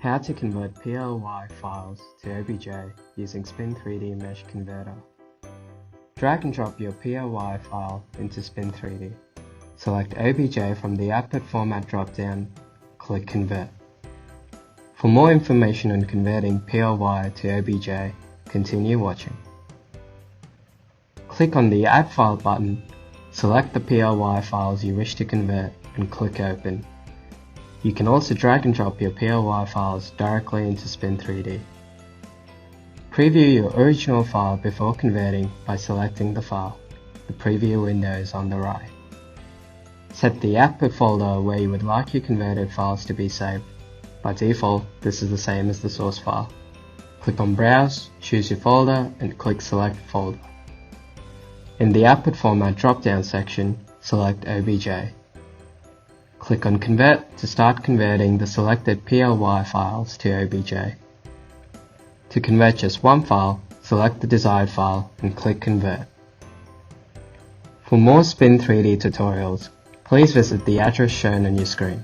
How to convert PLY files to OBJ using Spin3D Mesh Converter. Drag and drop your PLY file into Spin3D. Select OBJ from the Output Format dropdown, click Convert. For more information on converting PLY to OBJ, continue watching. Click on the Add File button, select the PLY files you wish to convert and click Open. You can also drag and drop your PLY files directly into Spin3D. Preview your original file before converting by selecting the file. The preview window is on the right. Set the output folder where you would like your converted files to be saved. By default, this is the same as the source file. Click on Browse, choose your folder and click Select Folder. In the Output Format drop-down section, select OBJ. Click on Convert to start converting the selected PLY files to OBJ. To convert just one file, select the desired file and click Convert. For more Spin3D tutorials, please visit the address shown on your screen.